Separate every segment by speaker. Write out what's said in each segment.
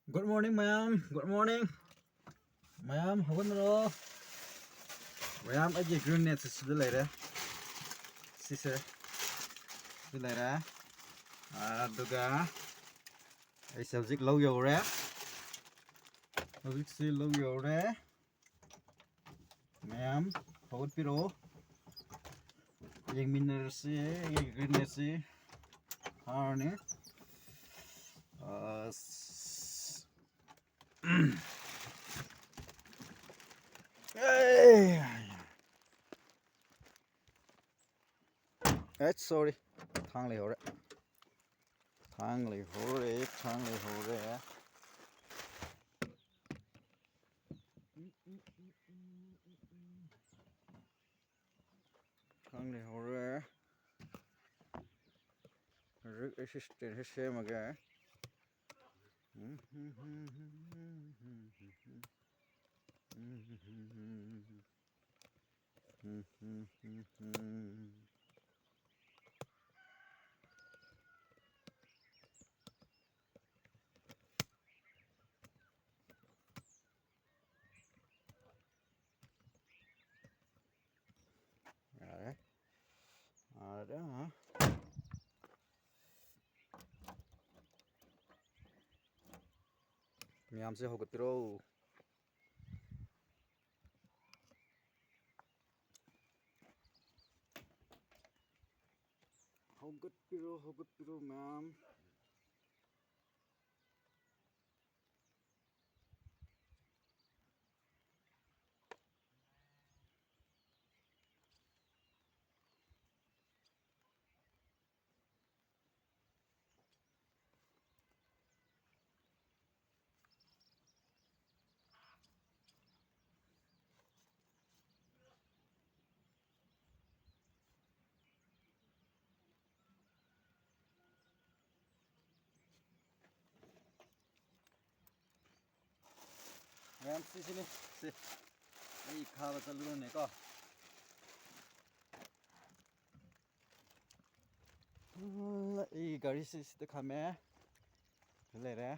Speaker 1: Good morning, ma'am. Good morning. Ma'am, how are you? Ma'am, I just green net to the later. Sister. The later. Duga. I subject low your rare. Subject see low your rare. Ma'am, how would you? Yang minersi, yang green net see. Harney. Sorry. Thang lì hổ đấy. Thang lì hổ đấy. Thang lì hổ đấy. Thang lì hổ đấy. Rất assistant hết xe mà kìa. Đấy. Đó hả? Miyam se hogatiro. Hogatiro ma'am. Ma'am, sini. Ai khava chalu ne ko. Ai gari se sida khame. Le re.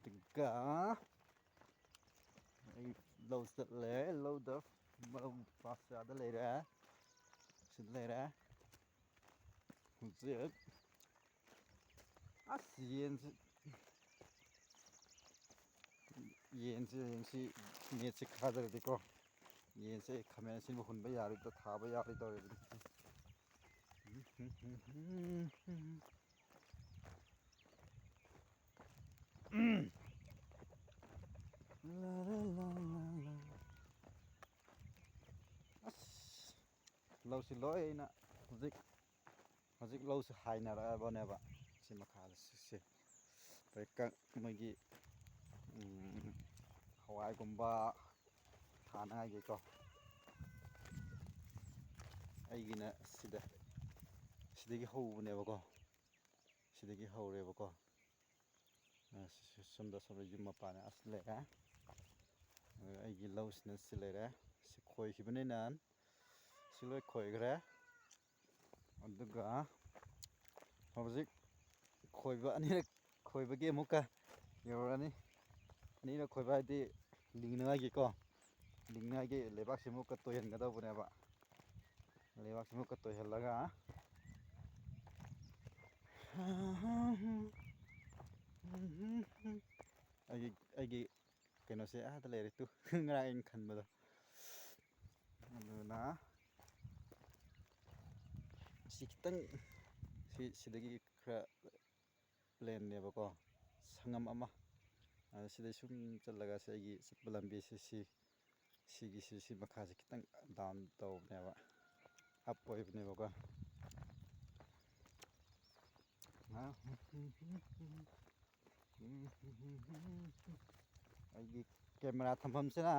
Speaker 1: Tiga. Ai lâu sật le, lâu da lâu passa da le re. Sid le re. Zip. Yen si net se khadar diko. Yen se khame sin bu hun ba yari to tha ba yari to. Lâu si loi na hojik lâu si hai na ra ba ne ba si ma kha siไปกักเมื่อกี้หวายกุมบ้าทานให้ก็ไอ้กินนะสิเดกี่หูเนี่ยบ่ก็สิเดกี่หูเลยบ่ก็สมดาสมยุมมาปานะอัสเลยนะไอ้กินเหล้าสินะสิเลยนะสิคอยขี้บ่ได้นานสิเลยคอยก็ได้อันดุกะพอสิคอยบ่อันนี้คอยบ่เกมุกะอยู่อันนี้เราคอยไปที่ลิงเนื้อกี่ก็ลิงเนื้อกี่เลบักสิมุกกะตัวเห็นกันตัวเนี่ยบะเลบักสิมุกกะตัวเห็นแล้วก็ไอ้กี่กันเอาเสียทะเลเลยตู้งานเองขันมาตัวดูนะสิตั้งสิเด็กคราเลนเนี่ยบะก็สังมมาsiday sum chalaga segi sitbalambi si makha kitang down to neba up poi ne ba ai camera thamam se na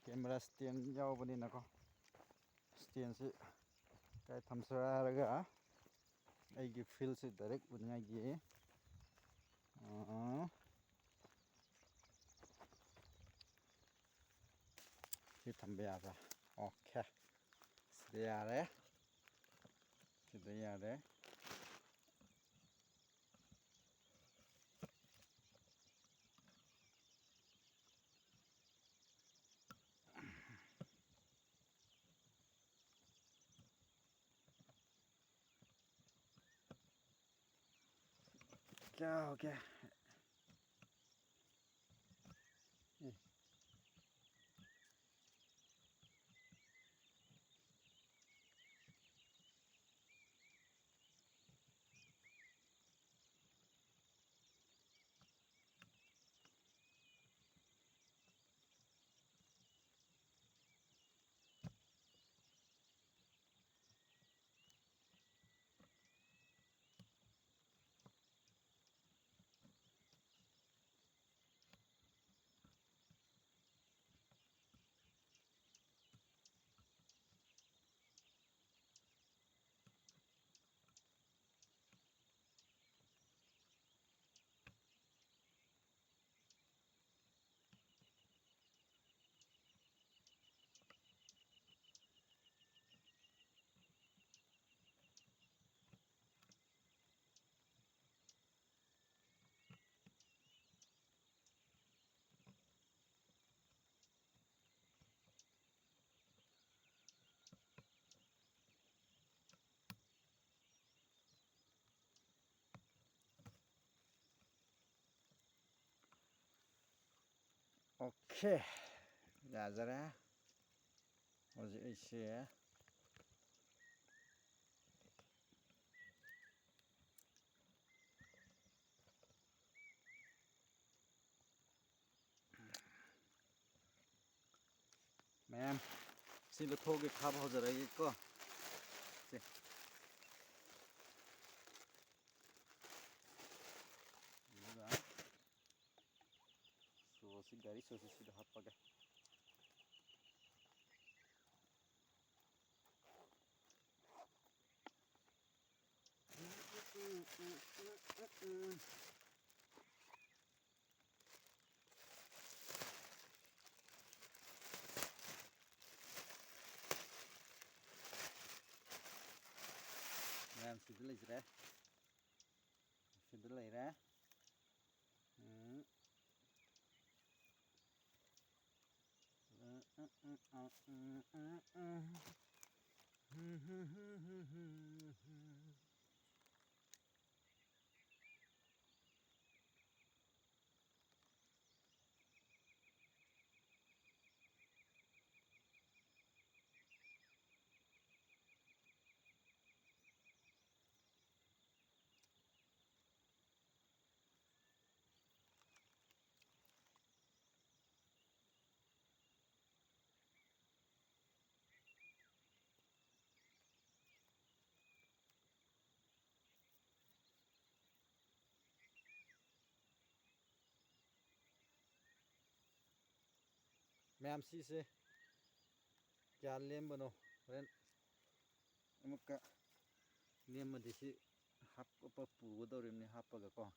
Speaker 1: camera stand yaw bani na ko stand se kai thamsara raga ai gi feel se direct unga giที่ทำไปอะไรโอเคเสียเลย Okay. Okay. Gazara. Was it here? Ma'am, see the toge khab ho jara ye ko. See. So si gari so si da happa ga. Ma'am, see the lizard. See the lizard. Ma'am, see se. Kya lem bano. Ren. Amukka lem ma disi hap pa pu do rim ni happa ga ko.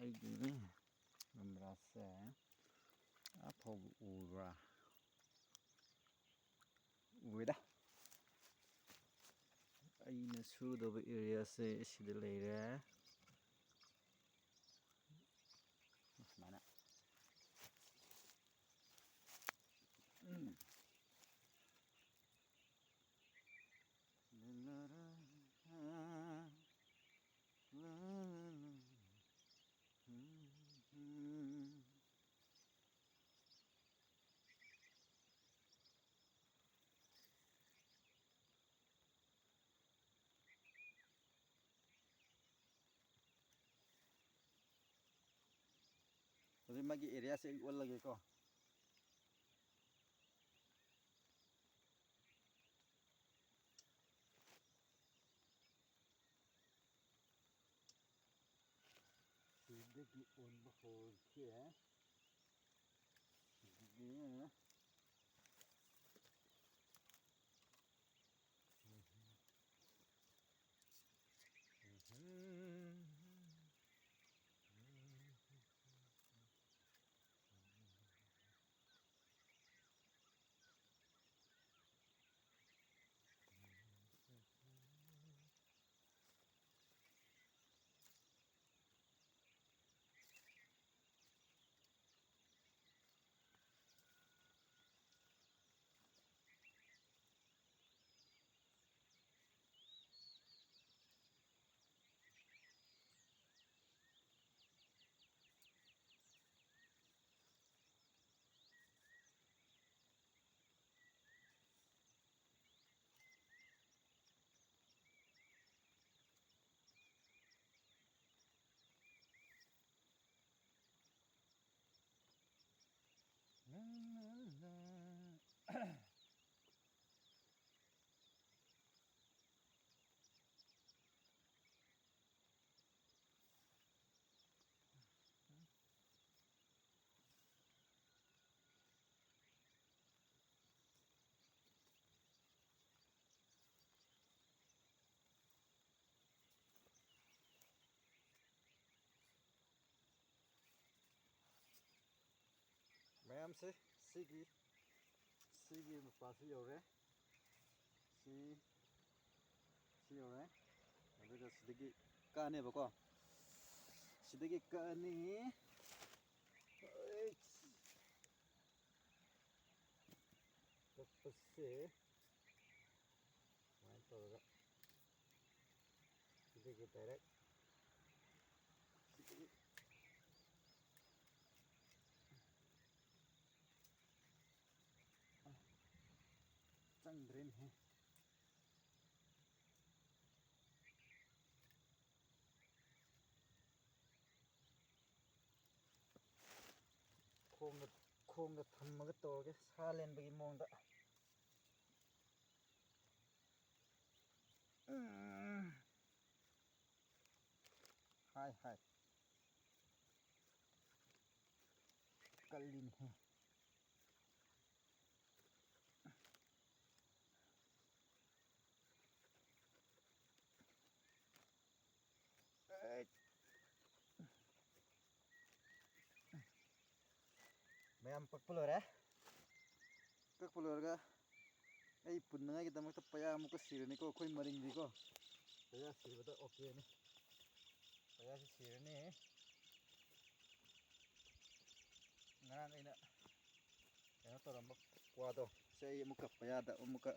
Speaker 1: Ai ni. Namra se. Apho ura. Uida. Aina suitable area se sida leire. Mana? Jadi magi area se wal lagi ko. Sida ki on bahol ke. Sida. ꯃꯌꯥꯝꯁꯦ ꯁꯤꯒꯤ ꯃꯄꯥꯁꯤ ꯌꯧꯔꯦ ꯁꯤ ꯌꯧꯔꯦ ꯑꯗꯨꯒ ꯁꯤꯗꯒꯤ ꯀꯛꯑꯅꯦꯕꯀꯣ ꯁꯤꯗꯒꯤ ꯀꯛꯑꯅꯤ ꯀꯛꯄꯁꯦ ꯁꯨꯃꯥꯏꯅ ꯇꯧꯔꯒ ꯁꯤꯗꯒꯤ ꯗꯥꯏꯔꯦꯛ ꯁꯤꯗꯒꯤ ꯆꯪꯗ꯭ꯔꯦꯅꯦꯍꯦ ꯈꯣꯡꯗ ꯊꯝꯃꯒ ꯇꯧꯔꯒꯦ ꯁꯥ ꯂꯦꯟꯕꯒꯤ ꯃꯑꯣꯡꯗ ꯍꯥꯏ ꯀꯜꯂꯤꯅꯦꯍꯦ ꯃꯌꯥꯝ ꯀꯛꯄ ꯂꯣꯏꯔꯦ ꯀꯛꯄ ꯂꯣꯏꯔꯒ ꯑꯩ ꯄꯨꯟꯅꯉꯥꯏꯒꯤꯗꯃꯛꯇ ꯄꯩꯌꯥ ꯑꯃꯨꯛꯀ ꯁꯤꯔꯅꯤꯀꯣ ꯑꯩꯈꯣꯏ ꯃꯔꯤꯡꯗꯤꯀꯣ ꯄꯩꯌꯥ ꯁꯤꯕꯗ ꯑꯣꯀꯦꯅꯤ ꯄꯩꯌꯥꯁꯤ ꯁꯤꯔꯅꯤ ꯉꯔꯥꯡ ꯑꯩꯅ ꯀꯩꯅꯣ ꯇꯧꯔꯝꯕ ꯀ꯭ꯋꯥꯗꯣ ꯁꯤ ꯑꯩ ꯑꯃꯨꯛꯀ ꯄꯩꯌꯥꯗ ꯑꯃꯨꯛꯀ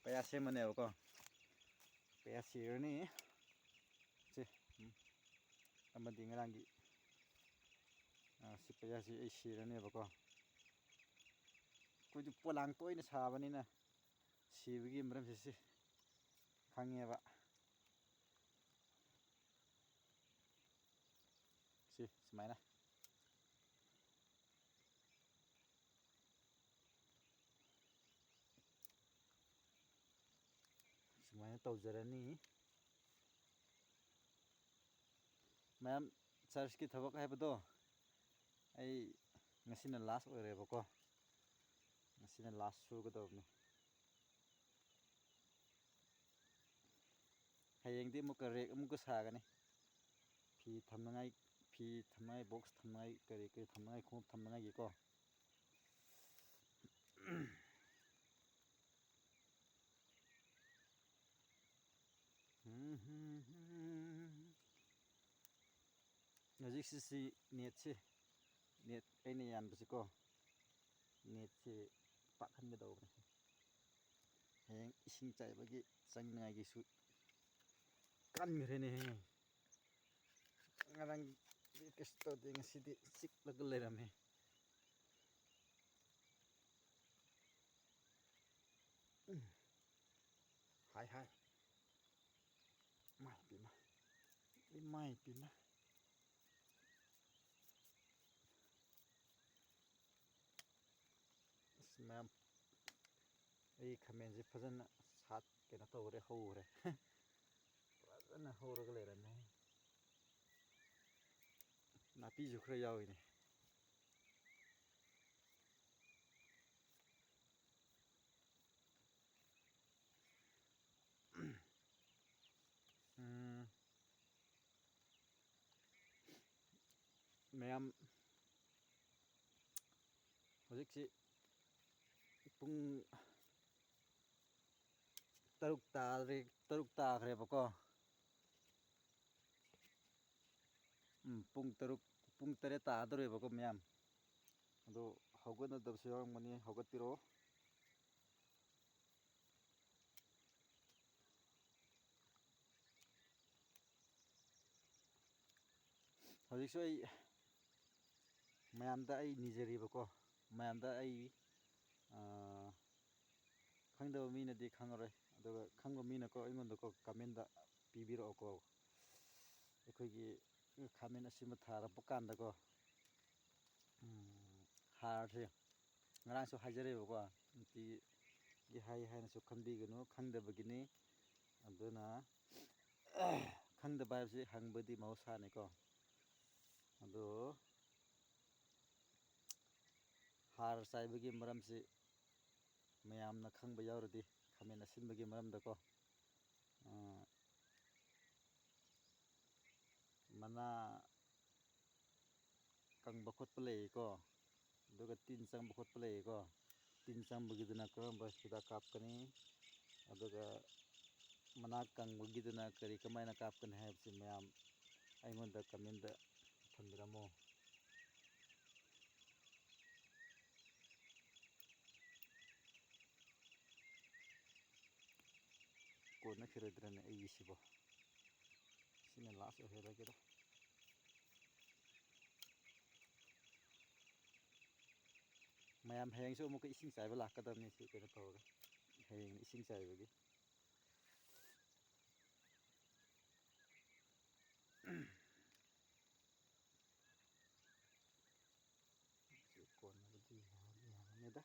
Speaker 1: ꯄꯩꯌꯥ ꯁꯦꯝꯃꯅꯦꯕꯀꯣ ꯄꯩꯌꯥ ꯁꯤꯔꯅꯤ ꯁꯤ ꯑꯃꯗꯤ ꯉꯔꯥꯡꯒꯤ ꯁꯤ ꯄꯩꯌꯥꯁꯤ ꯑꯩ ꯁꯤꯔꯅꯦꯕꯀꯣ ꯑꯩꯈꯣꯏꯗꯤ ꯄꯣꯂꯥꯡ ꯇꯣꯏꯅ ꯁꯥꯕꯅꯤꯅ ꯁꯤꯕꯒꯤ ꯃꯔꯝꯁꯤ ꯁꯤ ꯈꯪꯉꯦꯕ ꯁꯨꯃꯥꯏꯅ ꯁꯨꯃꯥꯏꯅ ꯇꯧꯖꯔꯅꯤ ꯃꯌꯥꯝ ꯆꯔꯆꯀꯤ ꯊꯕꯛ ꯍꯥꯏꯕꯗꯣ ꯑꯩ ꯉꯁꯤꯅ ꯂꯥꯁ ꯑꯣꯏꯔꯦꯕꯀꯣ ꯉꯁꯤꯅ ꯂꯥꯁ ꯁꯨꯒꯗꯕꯅꯤ ꯍꯌꯦꯡꯗꯤ ꯑꯃꯨꯛꯀ ꯔꯦꯛ ꯑꯃꯨꯛꯀ ꯁꯥꯒꯅꯤ ꯐꯤ ꯊꯝꯅꯉꯥꯏ ꯕꯣꯛꯁ ꯊꯝꯅꯉꯥꯏ ꯀꯔꯤ ꯊꯝꯅꯉꯥꯏ ꯈꯣꯡꯎꯞ ꯊꯝꯅꯉꯥꯏꯒꯤꯀꯣ ꯍꯧꯖꯤꯛꯁꯤ ꯅꯦꯠꯁꯦ ꯅꯦꯠ ꯑꯩꯅ ꯌꯥꯟꯕꯁꯤꯀꯣ ꯅꯦꯠꯁꯦ ꯄꯥꯛꯍꯟꯒꯗꯧꯕꯅꯤ ꯍꯌꯦꯡ ꯏꯁꯤꯡ ꯆꯥꯏꯕꯒꯤ ꯆꯪꯅꯉꯥꯏꯒꯤꯁꯨ ꯀꯟꯈ꯭ꯔꯦꯅꯦꯍꯦ ꯉꯔꯥꯡꯗꯤ ꯀꯩꯁꯨ ꯇꯧꯗꯦ ꯉꯁꯤꯗꯤ ꯆꯤꯛꯂꯒ ꯂꯩꯔꯝꯃꯦ ꯍꯥꯏ ꯏꯃꯥꯏ ꯄꯦꯝꯃ ꯑꯁ ꯃꯌꯥꯝ ꯑꯩ ꯈꯥꯃꯦꯟꯁꯦ ꯐꯖꯅ ꯀꯩꯅꯣ ꯇꯧꯈ꯭ꯔꯦ ꯍꯧꯈ꯭ꯔꯦ ꯐꯖꯅ ꯍꯧꯔꯒ ꯂꯩꯔꯝꯃꯦ ꯅꯥꯄꯤꯁꯨ ꯈꯔ ꯌꯥꯎꯏꯅꯦ ꯃꯌꯥꯝ ꯍꯧꯖꯤꯛꯁꯤ ꯄꯨꯡ 6 ꯇꯥꯈ꯭ꯔꯦꯕꯀꯣ ꯄꯨꯡ 8 ꯇꯥꯗꯧꯔꯦꯕꯀꯣ ꯃꯌꯥꯝ ꯑꯗꯣ ꯍꯧꯒꯠꯅꯗꯕꯁꯨ ꯌꯥꯎꯔꯝꯒꯅꯤ ꯍꯧꯒꯠꯄꯤꯔꯛꯑꯣ ꯍꯧꯖꯤꯛꯁꯨ ꯑꯩ ꯃꯌꯥꯝꯗ ꯑꯩ ꯅꯤꯖꯔꯤꯕꯀꯣ ꯃꯌꯥꯝꯗ ꯑꯩ ꯈꯪꯗꯕ ꯃꯤꯅꯗꯤ ꯈꯪꯉꯔꯣꯏ ꯑꯗꯨꯒ ꯈꯪꯕ ꯃꯤꯅꯀꯣ ꯑꯩꯉꯣꯟꯗꯀꯣ ꯀꯃꯦꯟꯗ ꯄꯤꯕꯤꯔꯛꯑꯣꯀꯣ ꯑꯩꯈꯣꯏꯒꯤ ꯈꯥꯃꯦꯟ ꯑꯁꯤꯟꯕ ꯊꯥꯔꯛꯄ ꯀꯥꯟꯗꯀꯣ ꯍꯥꯔꯁꯦ ꯉꯔꯥꯡꯁꯨ ꯍꯥꯏꯖꯔꯦꯕꯀꯣ nanti hai na sukhambi gano khangdabagini aduna khangdaba habsi hangbadi mahosane ko ado har saibagi maramsi mayamna khangba yauradi khamen asinbagi maramda ko mana kangba khotpa lei ko aduga tin changba khotpa lei ko tin changbagiduna karamba hida kapkani aduga mana kangbagiduna kari kamaina kapkani haibsi mayam aingonda comment-da thambiramo kona khiredrane aisibo sine last oherageda mayam hayangsu amuka ising chaiba lakadamni si kena tawga hayang ising chaibagi kona budi neda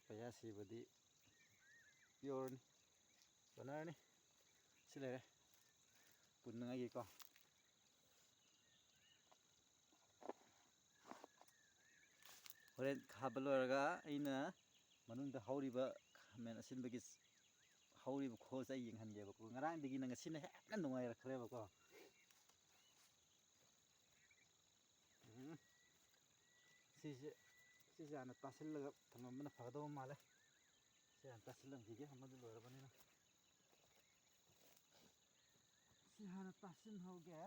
Speaker 1: payasi budi pure ni benar ni silere punnangai ko horen khabaloraga aina manungda hauriba khamen asinbagi hauriba khosa yenghanjeba ko ngarang digi nang sine hena nungai rakhreba ko sise ana tasillaga thamamna phagado male se an tasillam gige hamadu lorabanina si hana tasin hoge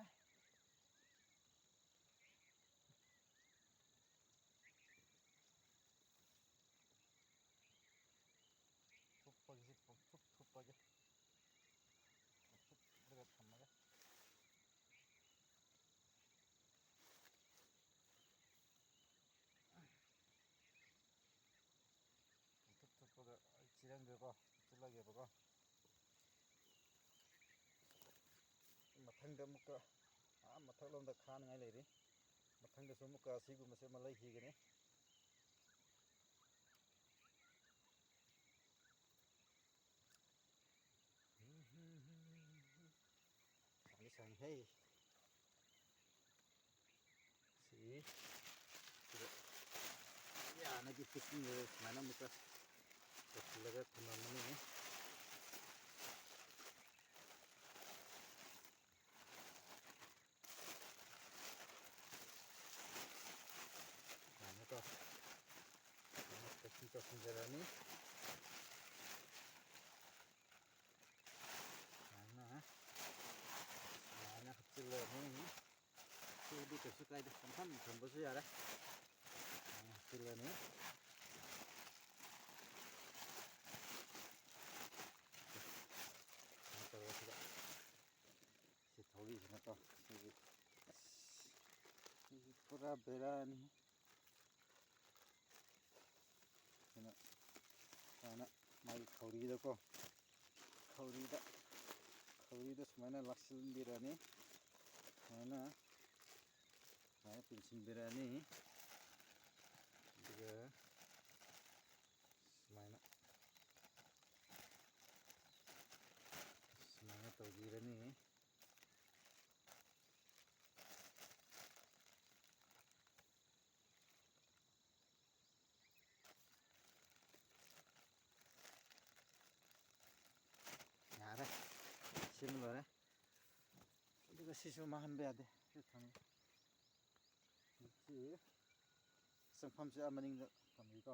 Speaker 1: thupagi thupagi daga thamaga thuppaga chirangdeba chulageba mathangda muka mathaklomda khanangai leiri mathangda sumuka sigumase malai higane sang hey si ya nagi picking mana muka laga thamamani to kita sendiri mana kecil ini lebih kesukai deh kan gambar sih ya deh kecil ini kalau tidak si tholi sana to si pura berani sana mai khaurida ko khaurida semana laksil birani mana saya pinsin birani juga semana tahu birani Ada similar juga sisu mahan be ade thang si sangpham si amaning thami ko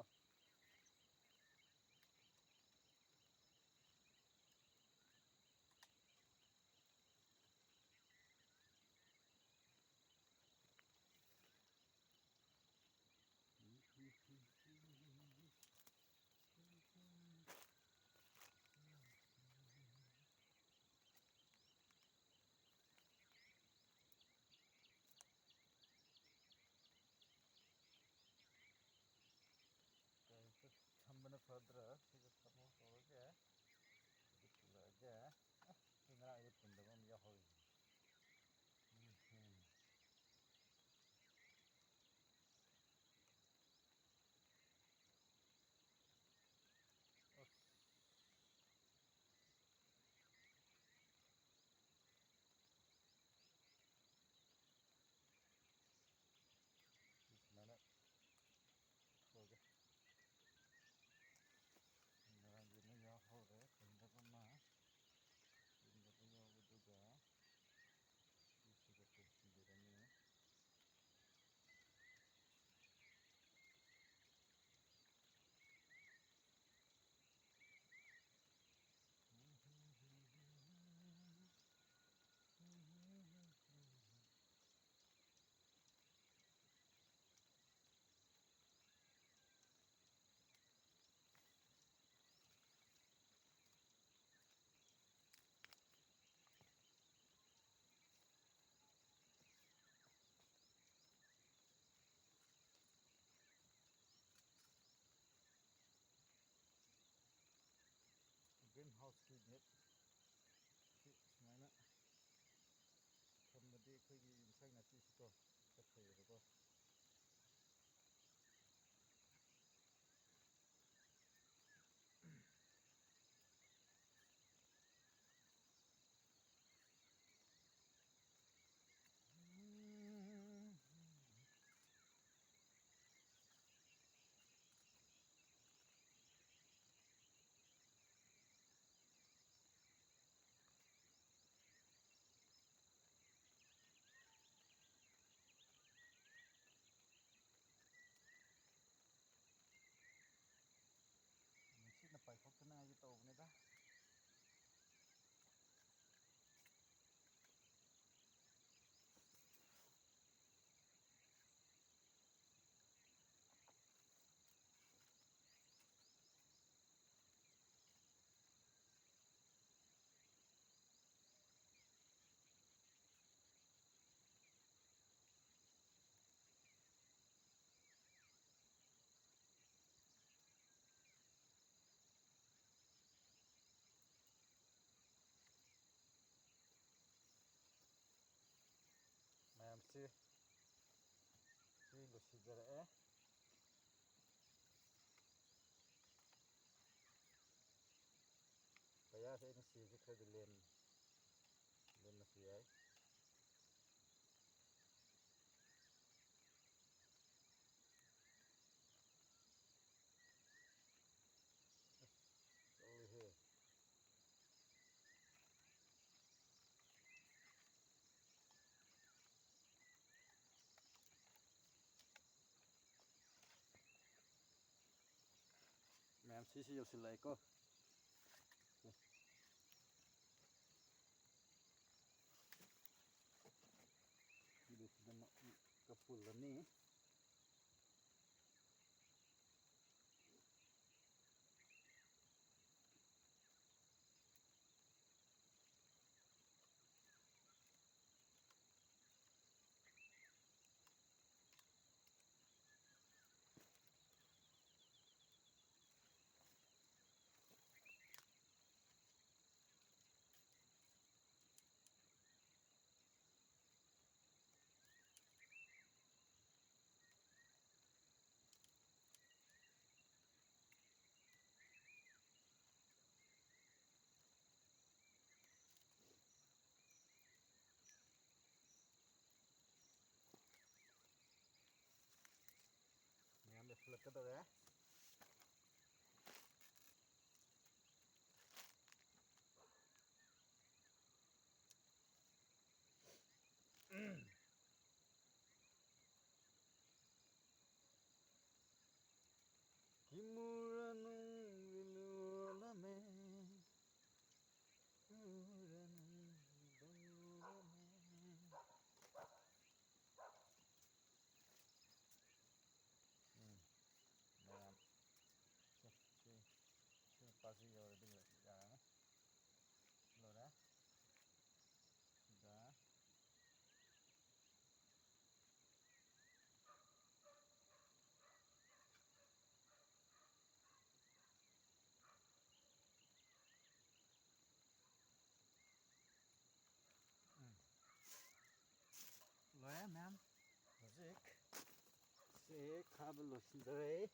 Speaker 1: net sumana thamadi khoi gi insang na ti sto ka thoi ro ko sit na pai khok na ji to ne da mayam si lo si jara kaya sa ini si ji khad len na si ai oh he mayam si yo silai ko ini sudah nak kapul ni mayam de flek to ya Kimuranung vilulame Muranung vilulame Mayam si pasi yo de ya lo da sudah lo ya mayam Sik hablo sindre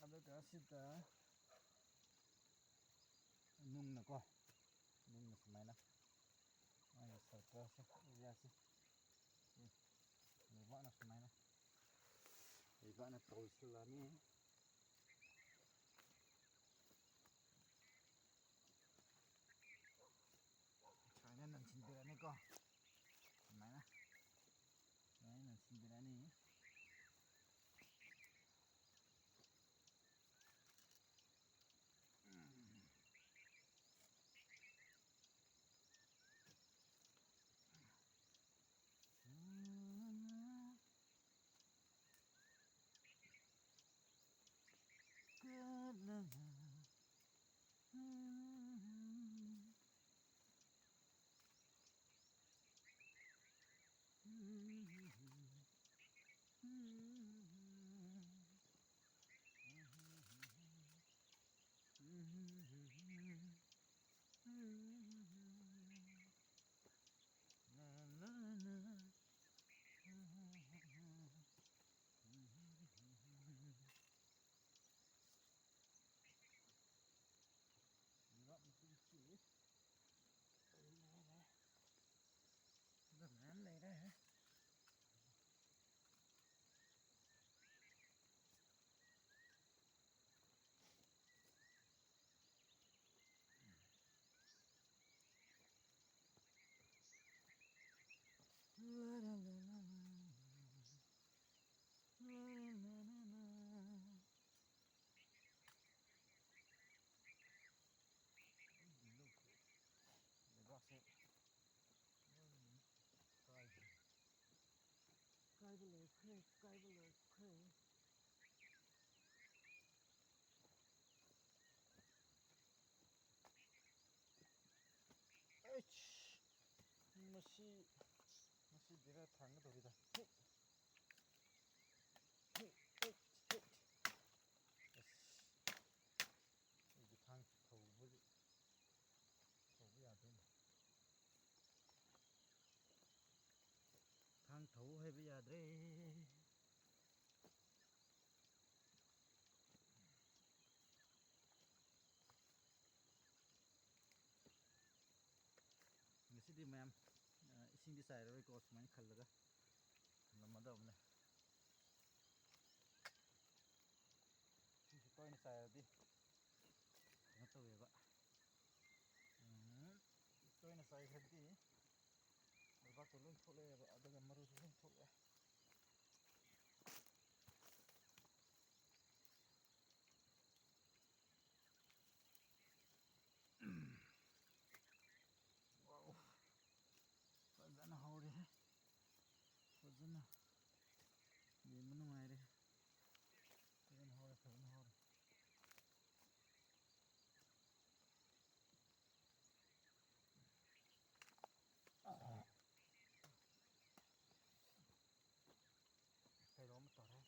Speaker 1: aduga sida nung na ko nung na sumay na ay sarka sa ya si iba na sumay na iba na tol sila ni China nan sindira ni ko sumay na nan sindira ni ꯀꯥꯏꯕ ꯂꯣꯏꯈ꯭ꯔꯦ ꯃꯁꯤ ꯕꯦꯔꯥ ꯊꯥꯡꯒꯗꯧꯔꯤꯗ ꯑꯩꯒꯤ ꯊꯥꯡ ꯊꯧꯕ ꯌꯥꯗꯦꯅꯦ ꯊꯥꯡ ꯊꯧ ꯍꯥꯏꯕ ꯌꯥꯗ꯭ꯔꯦ ꯉꯁꯤꯗꯤ ꯃꯌꯥꯝ ꯏꯁꯤꯡꯗꯤ ꯆꯥꯏꯔꯔꯣꯏꯀꯣ ꯁꯨꯃꯥꯏꯅ ꯈꯜꯂꯒ ꯊꯝꯂꯝꯃꯗꯕꯅꯦ ꯏꯁꯤꯡꯁꯤ ꯇꯣꯏꯅ ꯆꯥꯏꯔꯗꯤ ꯀꯩꯅꯣ ꯇꯧꯋꯦꯕ ꯇꯣꯏꯅ ꯆꯥꯏꯈ꯭ꯔꯗꯤ ꯂꯩꯕꯥꯛꯇꯣ ꯂꯣꯏ ꯊꯣꯛꯂꯛꯑꯦꯕ ꯑꯗꯨꯒ ꯃꯔꯨꯁꯨ ꯂꯣꯏ ꯊꯣꯛꯂꯛꯑꯦ ꯋꯥꯎ ꯐꯖꯅ ꯍꯧꯔꯦꯍꯦ ꯐꯖꯅ ꯌꯦꯡꯕ ꯅꯨꯡꯉꯥꯏꯔꯦ ꯐꯖꯅ ꯍꯧꯔꯦ ꯀꯩꯅꯣꯝ ꯇꯧꯔꯦ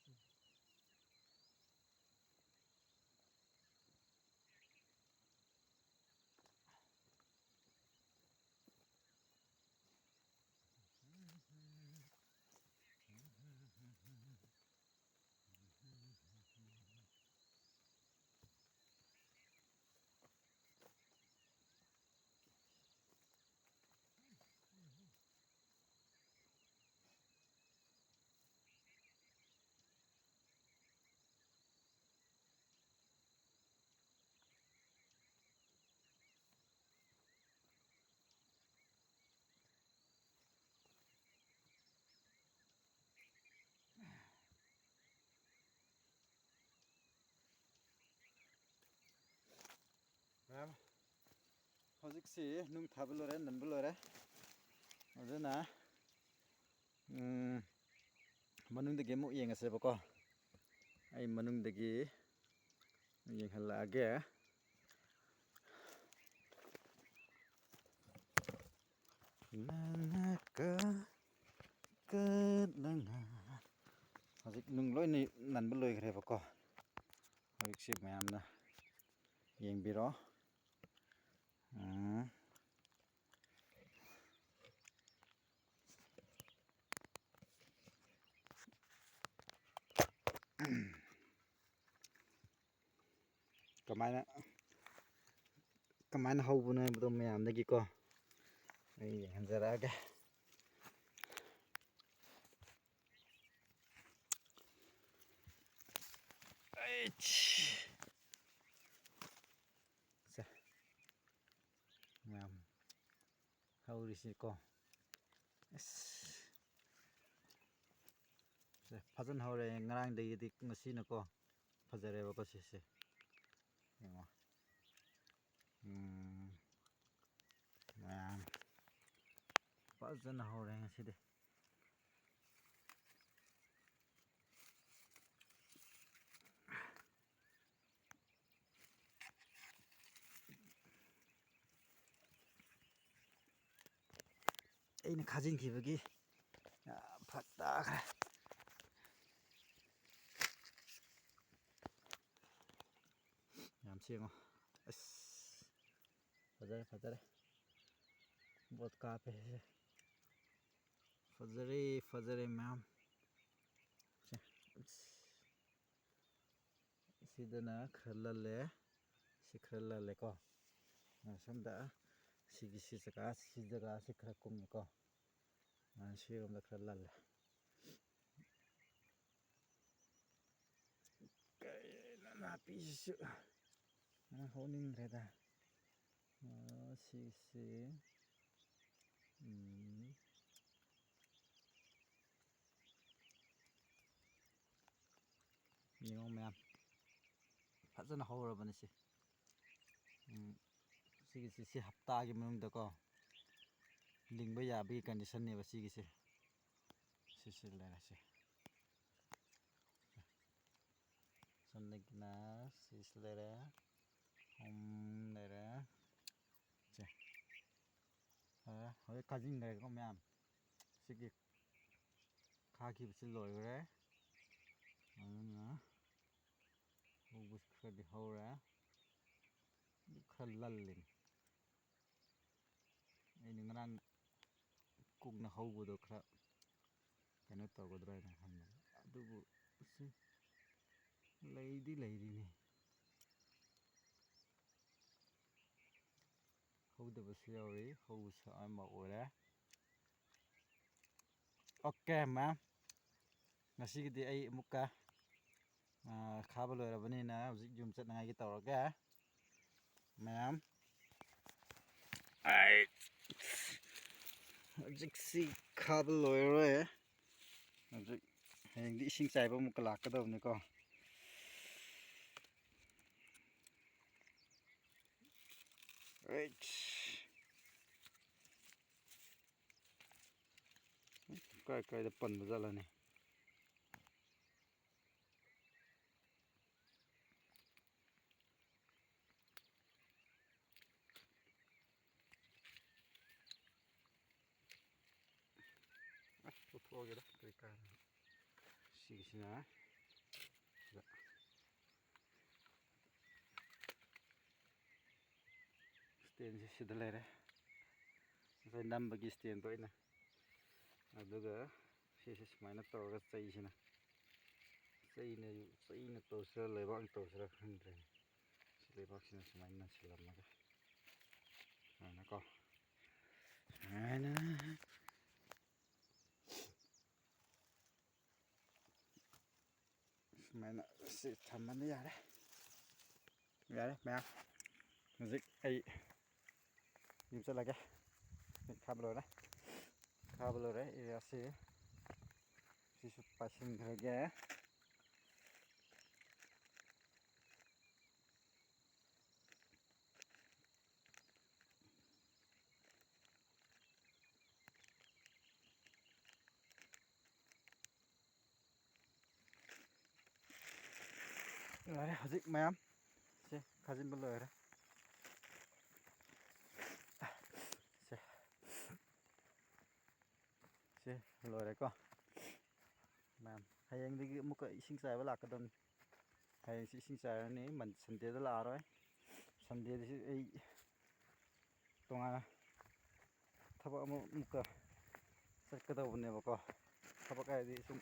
Speaker 1: ꯃꯌꯥꯝ ꯍꯧꯖꯤꯛꯁꯤ ꯅꯨꯡ ꯊꯥꯕ ꯂꯣꯏꯔꯦ ꯅꯟꯕ ꯂꯣꯏꯔꯦ ꯑꯗꯨꯅ ꯃꯅꯨꯡꯗꯒꯤ ꯑꯃꯨꯛ ꯌꯦꯡꯉꯁꯦꯕꯀꯣ ꯑꯩ ꯃꯅꯨꯡꯗꯒꯤ ꯌꯦꯡꯍꯜꯂꯛꯑꯒꯦ ꯍꯧꯖꯤꯛ ꯅꯨꯡ ꯂꯣꯏꯅ ꯅꯟꯕ ꯂꯣꯏꯈ꯭ꯔꯦꯕꯀꯣ ꯍꯧꯖꯤꯛꯁꯤ ꯃꯌꯥꯝꯅ ꯌꯦꯡꯕꯤꯔꯣ ꯀꯃꯥꯏꯅ ꯍꯧꯕꯅꯣ ꯍꯥꯏꯕꯗꯣ ꯃꯌꯥꯝꯗꯒꯤꯀꯣ ꯑꯩ ꯌꯦꯡꯍꯟꯖꯔꯛꯑꯒꯦ ꯃꯌꯥꯝ ꯍꯧꯔꯤꯁꯤꯀꯣ ꯐꯖꯅ ꯍꯧꯔꯦ ꯉꯔꯥꯡꯗꯒꯤꯗꯤ ꯉꯁꯤꯅꯀꯣ ꯐꯖꯔꯦꯕꯀꯣ ꯁꯤꯁꯦ ꯌꯦꯡꯉꯣ ꯃꯌꯥꯝ ꯐꯖꯅ ꯍꯧꯔꯦ ꯉꯁꯤꯗꯤ ꯑꯩꯅ ꯈꯥꯖꯤꯟꯈꯤꯕꯒꯤ ꯐꯔꯛ ꯇꯥꯈ꯭ꯔꯦ ꯌꯥꯝ ꯁꯦꯡꯉꯣ ꯐꯖꯔꯦ ꯕꯣꯠ ꯀꯥꯞꯄꯦ ꯐꯖꯔꯦ ꯃꯌꯥꯝ ꯁꯤꯗꯅ ꯈꯔ ꯂꯜꯂꯦ ꯁꯤ ꯈꯔ ꯂꯜꯂꯦꯀꯣ ꯁꯣꯝꯗ ꯁꯤ ꯖꯒꯥꯁꯤ ꯈꯔ ꯀꯨꯝꯃꯤꯀꯣ ꯁꯤꯔꯣꯝꯗ ꯈꯔ ꯂꯜꯂꯦ ꯀꯩꯅꯣ ꯅꯥꯄꯤꯁꯤꯁꯨ ꯍꯧꯅꯤꯡꯗ꯭ꯔꯦꯗ ꯁꯤꯁꯦ ꯌꯦꯡꯉꯣ ꯃꯌꯥꯝ ꯐꯖꯅ ꯍꯧꯔꯕꯅꯤ ꯁꯤ ꯍꯞꯇꯥꯒꯤ ꯃꯅꯨꯡꯗꯀꯣ ꯂꯤꯡꯕ ꯌꯥꯕꯒꯤ ꯀꯟꯗꯤꯁꯟꯅꯦꯕ ꯁꯤꯒꯤꯁꯦ ꯁꯤꯁꯦ ꯂꯩꯔꯁꯦ ꯁꯣꯝꯗꯒꯤꯅ ꯁꯤꯁꯨ ꯂꯩꯔꯦ ꯂꯩꯔꯦ ꯁꯦ ꯍꯧꯖꯤꯛ ꯈꯥꯖꯤꯟꯈ꯭ꯔꯦꯀꯣ ꯃꯌꯥꯝ ꯁꯤꯒꯤ ꯈꯥꯈꯤꯕꯁꯤ ꯂꯣꯏꯈ꯭ꯔꯦ ꯑꯗꯨꯅ ꯍꯧꯕꯁꯨ ꯈꯔꯗꯤ ꯍꯧꯔꯦ ꯈꯔ ꯂꯜꯂꯤ ꯑꯩꯅ ꯉꯔꯥꯡ ꯀꯨꯡꯅ ꯍꯧꯕꯗꯣ ꯈꯔ ꯀꯩꯅꯣ ꯇꯧꯒꯗ꯭ꯔꯥ ꯍꯥꯏꯅ ꯈꯟꯕꯅꯤ ꯑꯗꯨꯕꯨ ꯂꯩꯗꯤ ꯂꯩꯔꯤꯅꯤ ꯍꯧꯗꯕꯁꯨ ꯌꯥꯎꯔꯤ ꯍꯧꯕꯁꯨ ꯑꯃ ꯑꯣꯏꯔꯦ ꯑꯣꯀꯦ ꯃꯦꯝ ꯉꯁꯤꯒꯤꯗꯤ ꯑꯩ ꯑꯃꯨꯛꯀ ꯈꯥꯕ ꯂꯣꯏꯔꯕꯅꯤꯅ ꯍꯧꯖꯤꯛ ꯌꯨꯝ ꯆꯠꯅꯉꯥꯏꯒꯤ ꯇꯧꯔꯒꯦ ꯃꯌꯥꯝ ꯍꯧꯖꯤꯛꯁꯤ ꯈꯥꯕ ꯂꯣꯏꯔꯦ ꯍꯧꯖꯤꯛ ꯍꯌꯦꯡꯗꯤ ꯏꯁꯤꯡ ꯆꯥꯏꯕ ꯑꯃꯨꯛꯀ ꯂꯥꯛꯀꯗꯕꯅꯤꯀꯣ ꯀꯥꯏ ꯀꯥꯏꯗ ꯄꯟꯕ ꯖꯥꯠꯂꯅꯤ ꯄꯨꯊꯣꯛꯑꯒꯦꯗ ꯀꯔꯤ ꯀꯥꯟꯅ ꯁꯤꯒꯤꯁꯤꯅ ꯁ꯭ꯇꯦꯟꯁꯤ ꯁꯤꯗ ꯂꯩꯔꯦ ꯉꯁꯥꯏ ꯅꯝꯕꯒꯤ ꯁ꯭ꯇꯦꯟꯗꯣ ꯑꯩꯅ ꯑꯗꯨꯒ ꯁꯤꯁꯦ ꯁꯨꯃꯥꯏꯅ ꯇꯧꯔꯒ ꯆꯩꯅ ꯇꯧꯁꯤꯔꯥ ꯂꯩꯕꯥꯛꯅ ꯇꯧꯁꯤꯔꯥ ꯈꯪꯗ꯭ꯔꯦ ꯁꯤ ꯂꯩꯕꯥꯛꯁꯤꯅ ꯁꯨꯃꯥꯏꯅ ꯅꯟꯁꯤꯜꯂꯝꯃꯒ ꯁꯨꯃꯥꯏꯅꯀꯣ ꯁꯨꯃꯥꯏꯅ ꯁꯤ ꯊꯝꯃꯅꯤ ꯌꯥꯔꯦ ꯃꯌꯥꯝ ꯍꯧꯖꯤꯛ ꯑꯩ ꯌꯨꯝ ꯆꯠꯂꯒꯦ ꯈꯥꯕ ꯂꯣꯏꯔꯦ ꯑꯦꯔꯤꯌꯥꯁꯤ ꯁꯤꯁꯨ ꯄꯥꯏꯁꯤꯟꯈ꯭ꯔꯒꯦ ꯂꯣꯏꯔꯦ ꯍꯧꯖꯤꯛ ꯃꯌꯥꯝ ꯁꯤ ꯈꯥꯖꯤꯟꯕ ꯂꯣꯏꯔꯦ ꯁꯤ ꯂꯣꯏꯔꯦꯀꯣ ꯃꯌꯥꯝ ꯍꯌꯦꯡꯗꯒꯤ ꯑꯃꯨꯛꯀ ꯏꯁꯤꯡ ꯆꯥꯏꯕ ꯂꯥꯛꯀꯗꯕꯅꯤ ꯍꯌꯦꯡꯁꯤ ꯏꯁꯤꯡ ꯆꯥꯏꯔꯅꯤ ꯁꯟꯗꯦꯗ ꯂꯥꯛꯑꯔꯣꯏ ꯁꯟꯗꯦꯗꯁꯤ ꯑꯩ ꯇꯣꯉꯥꯟꯅ ꯊꯕꯛ ꯑꯃꯨꯛꯀ ꯆꯠꯀꯗꯧꯕꯅꯦꯕꯀꯣ ꯊꯕꯛ ꯍꯥꯏꯗꯤ ꯁꯨꯝ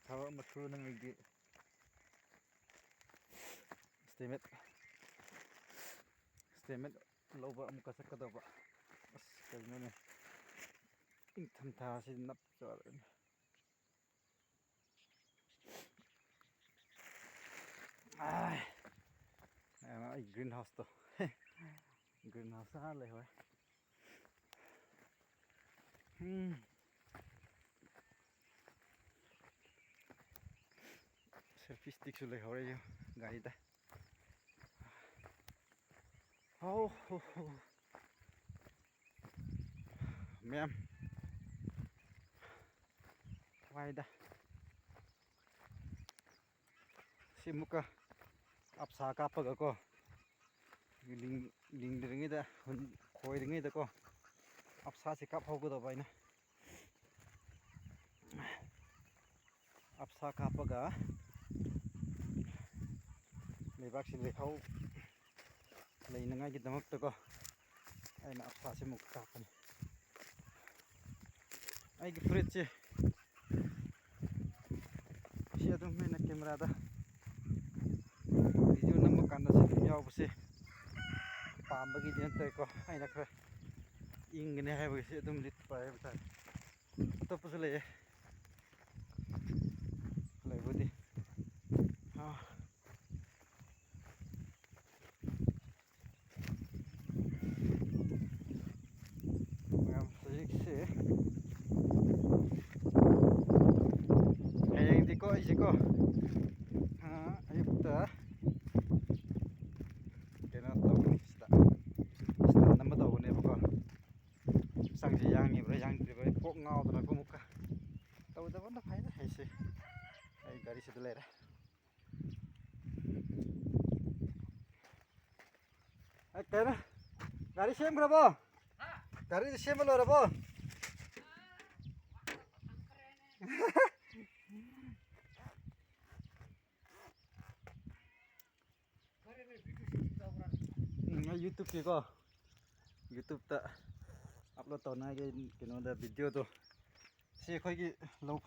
Speaker 1: ꯊꯕꯛ ꯑꯃ ꯁꯨꯅꯉꯥꯏꯒꯤ ꯏꯁꯇꯤꯃꯦꯠ ꯂꯧꯕ ꯑꯃꯨꯛꯀ ꯆꯠꯀꯗꯧꯕ ꯑꯁ ꯀꯩꯅꯣꯅꯦ ꯏꯪꯊꯝꯊꯥꯁꯤ ꯅꯞꯆꯔꯅꯤ ꯑꯩ ꯒ꯭ꯔꯤꯟ ꯍꯥꯎꯁꯇꯣ ꯒ꯭ꯔꯤꯟ ꯍꯥꯎꯁꯇ ꯂꯩꯍꯧꯔꯦ ꯁꯦꯜꯐꯤ ꯏꯁꯇꯤꯛꯁꯨ ꯂꯩꯍꯧꯔꯦ ꯒꯥꯔꯤꯗ ꯃꯌꯥꯝ ꯋꯥꯏꯗ ꯁꯤ ꯑꯃꯨꯛꯀ ꯑꯞꯁꯥ ꯀꯥꯞꯄꯒꯀꯣ ꯂꯤꯡꯗ꯭ꯔꯤꯉꯩꯗ ꯈꯣꯏꯔꯤꯉꯩꯗꯀꯣ ꯑꯞꯁꯥꯁꯤ ꯀꯥꯞꯍꯧꯒꯗꯧꯕ ꯑꯩꯅ ꯑꯞꯁꯥ ꯀꯥꯞꯄꯒ ꯂꯩꯕꯥꯛꯁꯤ ꯂꯩꯍꯧ ꯂꯩꯅꯉꯥꯏꯒꯤꯗꯃꯛꯇꯀꯣ ꯑꯩꯅ ꯑꯞꯁꯥꯁꯤ ꯑꯃꯨꯛ ꯀꯥꯞꯄꯅꯤ ꯑꯩꯒꯤ ꯐꯨꯔꯤꯠꯁꯤ ꯁꯤ ꯑꯗꯨꯝ ꯑꯩꯅ ꯀꯦꯃꯦꯔꯥꯗ ꯚꯤꯗꯤꯑꯣ ꯅꯝꯕ ꯀꯥꯟꯗ ꯁꯤ ꯑꯗꯨꯝ ꯌꯥꯎꯕꯁꯦ ꯄꯥꯝꯕꯒꯤꯗꯤ ꯅꯠꯇꯦꯀꯣ ꯑꯩꯅ ꯈꯔ ꯏꯪꯒꯅꯤ ꯍꯥꯏꯕꯒꯤꯁꯤ ꯑꯗꯨꯝ ꯂꯤꯠꯄ ꯍꯥꯏꯕ ꯇꯥꯔꯦ ꯑꯇꯣꯞꯄꯁꯨ ꯂꯩꯕꯨꯗꯤ ꯍꯧꯖꯤꯛꯁꯤ ꯍꯌꯦꯡꯗꯤꯀꯣ ꯑꯩꯁꯤꯀꯣ ꯑꯌꯨꯛꯇ ꯀꯩꯅꯣ ꯇꯧꯒꯅꯤ ꯁꯤꯗ ꯏꯁꯇꯟ ꯑꯃ ꯇꯧꯒꯅꯦꯕꯀꯣ ꯍꯛꯆꯥꯡꯁꯦ ꯌꯥꯡꯉꯤꯕ꯭ꯔꯥ ꯌꯥꯡꯗ꯭ꯔꯤꯕ꯭ꯔꯥ ꯀꯣꯛ ꯉꯥꯎꯗꯅꯀꯣ ꯑꯃꯨꯛꯀ ꯇꯧꯗꯕꯅ ꯐꯩꯗ ꯍꯩꯁꯦ Kena, gari siam berapa? Gari siam berapa? YouTube kia ko, YouTube ta upload tau na cái nó da video to, si khoi ki lâu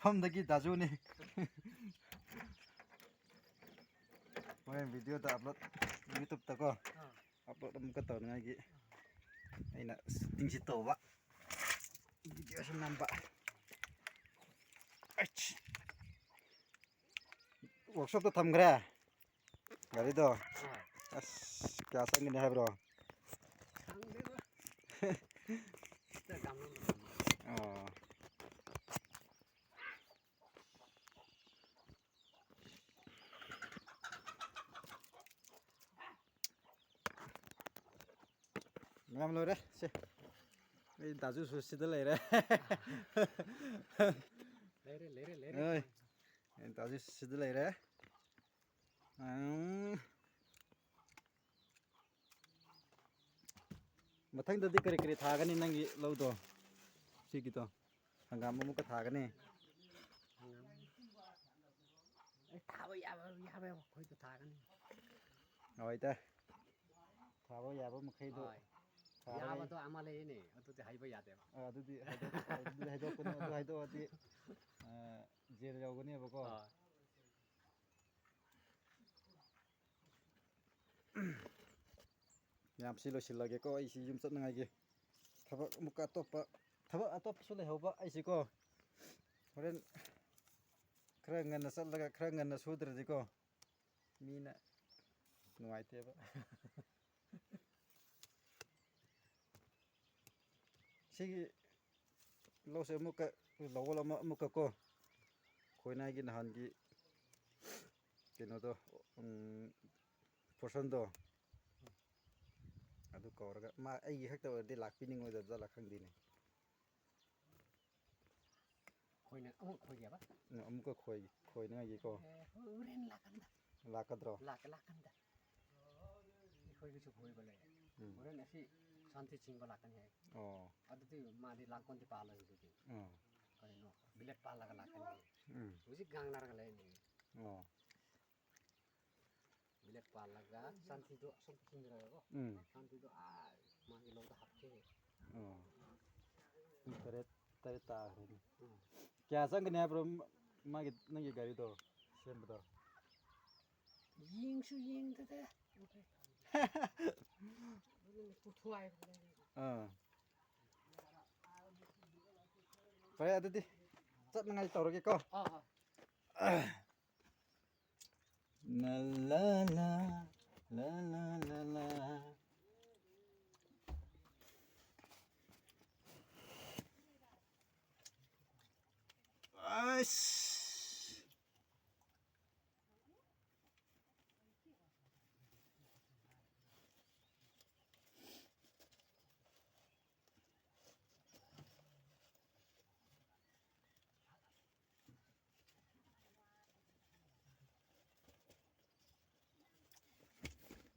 Speaker 1: pham da ki dazu ni, moi video ta upload YouTube ta ko, upload cái tau na cái, ai na ting si tau ba, video si nampak, workshop to tham kira, gari to. As kya sang ni hai bro. Oh. Ngam lo re, se. Ei daju su si de le re. Le. Oi. Ei daju si de le re. ꯃꯊꯪꯗꯗꯤ ꯀꯔꯤ ꯀꯔꯤ ꯊꯥꯒꯅꯤ ꯅꯪꯒꯤ ꯂꯧꯗꯣ ꯁꯤꯒꯤꯗꯣ ꯍꯪꯒꯥꯝ ꯑꯃꯨꯛꯀ ꯊꯥꯒꯅꯤ
Speaker 2: ꯊꯥꯕ ꯌꯥꯕ ꯃꯈꯩꯗꯣ ꯊꯥꯒꯅꯤ
Speaker 1: ꯍꯣꯏꯗ ꯊꯥꯕ ꯌꯥꯕ ꯃꯈꯩꯗꯣ
Speaker 2: ꯌꯥꯕꯗꯣ ꯑꯃ ꯂꯩꯌꯦꯅꯦ ꯑꯗꯨꯗꯤ ꯍꯥꯏꯕ ꯌꯥꯗꯦꯕ
Speaker 1: ꯑꯗꯨꯗꯤ ꯍꯥꯏꯗꯣꯛꯀꯅꯨ ꯑꯗꯨ ꯍꯥꯏꯗꯣꯛꯑꯗꯤ ꯖꯦꯜ ꯌꯧꯒꯅꯦꯕꯀꯣ ꯌꯥꯝ ꯁꯤ ꯂꯣꯏꯁꯤꯜꯂꯒꯦꯀꯣ ꯑꯩꯁꯤ ꯌꯨꯝ ꯆꯠꯅꯉꯥꯏꯒꯤ ꯊꯕꯛ ꯑꯃꯨꯛꯀ ꯑꯇꯣꯞꯄꯁꯨ ꯂꯩꯍꯧꯕ ꯑꯩꯁꯤꯀꯣ ꯍꯣꯔꯦꯟ ꯈꯔ ꯉꯟꯅ ꯆꯠꯂꯒ ꯈꯔ ꯉꯟꯅ ꯁꯨꯗ꯭ꯔꯗꯤꯀꯣ ꯃꯤꯅ ꯅꯨꯡꯉꯥꯏꯇꯦꯕ ꯁꯤꯒꯤ ꯂꯧꯁꯦ ꯑꯃꯨꯛꯀ ꯂꯧꯍꯣꯜ ꯑꯃꯨꯛꯀ ꯀꯣ ꯈꯣꯏꯅꯥꯏꯒꯤ ꯅꯍꯥꯟꯒꯤ ꯀꯩꯅꯣꯗꯣ ꯄꯣꯔꯁꯟꯗꯣ ꯑꯗꯨ ꯀꯧꯔꯒ ꯃꯥ ꯑꯩꯒꯤ ꯈꯛꯇ ꯑꯣꯏꯔꯗꯤ ꯂꯥꯛꯄꯤꯅꯤꯡꯉꯣꯏꯗꯕꯖꯥꯠꯂ ꯈꯪꯗꯦꯅꯦ
Speaker 2: ꯈꯣꯏꯅ ꯑꯃꯨꯛ ꯈꯣꯏꯒꯦꯕ
Speaker 1: ꯑꯃꯨꯛꯀ ꯈꯣꯏꯅꯉꯥꯏꯒꯤꯀꯣ
Speaker 2: ꯍꯣꯔꯦꯟ ꯂꯥꯛꯀꯟꯗ
Speaker 1: ꯂꯥꯛꯀꯗ꯭ꯔꯣ
Speaker 2: ꯂꯥꯛꯀꯟꯗ ꯑꯩꯈꯣꯏꯒꯤꯁꯨ ꯈꯣꯏꯕ ꯂꯩ ꯍꯣꯔꯦꯟ ꯑꯁꯤ ꯁꯥꯟꯇꯤ ꯆꯤꯡꯕ ꯂꯥꯛꯀꯅꯤ ꯍꯥꯏ ꯑꯗꯨꯗꯤ ꯃꯥꯗꯤ ꯂꯥꯡꯒꯣꯜꯗꯤ ꯄꯥꯜꯂꯣꯏ ꯑꯗꯨꯗꯤ ꯀꯔꯤꯅꯣ ꯕꯤꯂꯦꯠ ꯄꯥꯜꯂꯒ ꯂꯥꯛꯀꯅꯤ ꯍꯧꯖꯤꯛ ꯉꯥꯡꯅꯔꯒ ꯂꯩꯅꯤ ꯕꯤꯂꯦꯠ ꯄꯥꯜꯂꯒ ꯁꯥꯟꯇꯤꯗꯣ ꯑꯁꯨꯝ ꯆꯤꯡꯈ꯭ꯔꯒꯀꯣ ꯁꯥꯟꯇꯤꯗꯣ ꯃꯥꯒꯤ ꯂꯧꯗ ꯍꯥꯞꯀꯦ
Speaker 1: ꯇꯔꯦꯠ ꯇꯥꯈ꯭ꯔꯦꯅꯦ ꯀꯌꯥ ꯆꯪꯒꯅꯤ ꯍꯥꯏꯕ꯭ꯔꯣ ꯃꯥꯒꯤ ꯅꯪꯒꯤ ꯒꯥꯔꯤꯗꯣ ꯁꯦꯝꯕꯗꯣ
Speaker 2: ꯌꯦꯡꯁꯨ ꯌꯦꯡꯗꯦꯗ
Speaker 1: ꯐꯔꯦ ꯑꯗꯨꯗꯤ ꯆꯠꯅꯉꯥꯏ ꯇꯧꯔꯒꯦꯀꯣ لا لا لا لا لا لا لا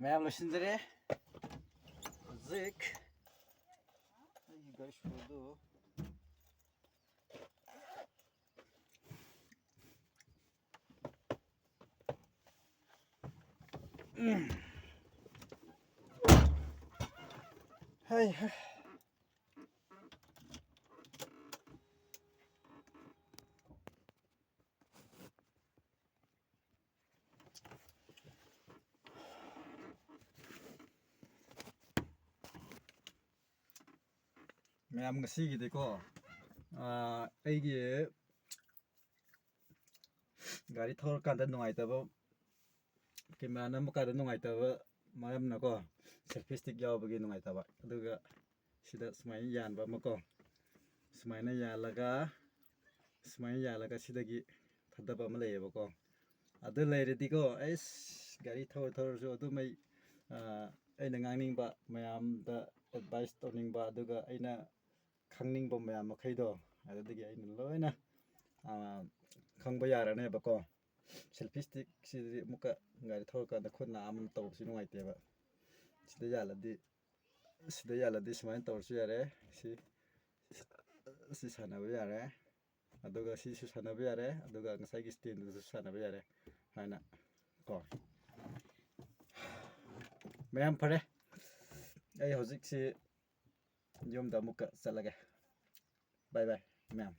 Speaker 1: ميام لوشندري زيك اي قاش فودو هاي ꯃꯌꯥꯝ ꯉꯁꯤꯒꯤꯗꯤꯀꯣ ꯑꯩꯒꯤ ꯒꯥꯔꯤ ꯊꯧꯔꯀꯥꯟꯗ ꯅꯨꯡꯉꯥꯏꯇꯕ ꯀꯦꯃꯦꯔꯥ ꯅꯝꯕꯀꯥꯟꯗ ꯅꯨꯡꯉꯥꯏꯇꯕ ꯃꯔꯝꯅꯀꯣ ꯁꯦꯜꯐꯤ ꯁ꯭ꯇꯤꯛ ꯌꯥꯎꯕꯒꯤ ꯅꯨꯡꯉꯥꯏꯇꯕ ꯑꯗꯨꯒ ꯁꯤꯗ ꯁꯨꯃꯥꯏꯅ ꯌꯥꯟꯕ ꯑꯃꯀꯣ ꯁꯨꯃꯥꯏꯅ ꯌꯥꯜꯂꯒ ꯁꯤꯗꯒꯤ ꯊꯥꯗꯕ ꯑꯃ ꯂꯩꯌꯦꯕꯀꯣ ꯑꯗꯨ ꯂꯩꯔꯗꯤꯀꯣ ꯑꯩꯁ ꯒꯥꯔꯤ ꯊꯧꯔꯁꯨ ꯑꯗꯨꯃꯩ ꯑꯩꯅ ꯉꯥꯡꯅꯤꯡꯕ ꯃꯌꯥꯝꯗ ꯑꯦꯗꯚꯥꯏꯁ ꯇꯧꯅꯤꯡꯕ ꯑꯗꯨꯒ ꯑꯩꯅ ꯈꯪꯅꯤꯡꯕ ꯃꯌꯥꯝ ꯃꯈꯩꯗꯣ ꯑꯗꯨꯗꯒꯤ ꯑꯩꯅ ꯂꯣꯏꯅ ꯈꯪꯕ ꯌꯥꯔꯅꯦꯕꯀꯣ ꯁꯦꯜꯐꯤ ꯁ꯭ꯇꯤꯛꯁꯤꯗꯤ ꯑꯃꯨꯛꯀ ꯒꯥꯔꯤ ꯊꯧꯔꯀꯥꯟꯗ ꯈꯨꯠ ꯅꯥꯝꯃ ꯇꯧꯕꯁꯤ ꯅꯨꯡꯉꯥꯏꯇꯦꯕ sida yꯥꯜꯂꯗꯤ ꯁꯨꯃꯥꯏꯅ ꯇꯧꯔꯁꯨ ꯌꯥꯔꯦ ꯁꯤ ꯁꯥꯟꯅꯕ ꯌꯥꯔꯦ ꯑꯗꯨꯒ ꯁꯤꯁꯨ ꯁꯥꯟꯅꯕ ꯌꯥꯔꯦ ꯑꯗꯨꯒ ꯉꯁꯥꯏꯒꯤ ꯁ꯭ꯇꯦꯟꯗꯨꯁꯨ ꯁꯥꯟꯅꯕ ꯌꯥꯔꯦ ꯍꯥꯏꯅ ꯀꯣ ꯃꯌꯥꯝ ꯐꯔꯦ ꯑꯩ ꯍꯧꯖꯤꯛꯁꯤ ꯌꯨꯝꯗ ꯑꯃꯨꯛꯀ ꯆꯠꯂꯒꯦ ꯕꯥꯏ ꯕꯥꯏ ꯃꯌꯥꯝ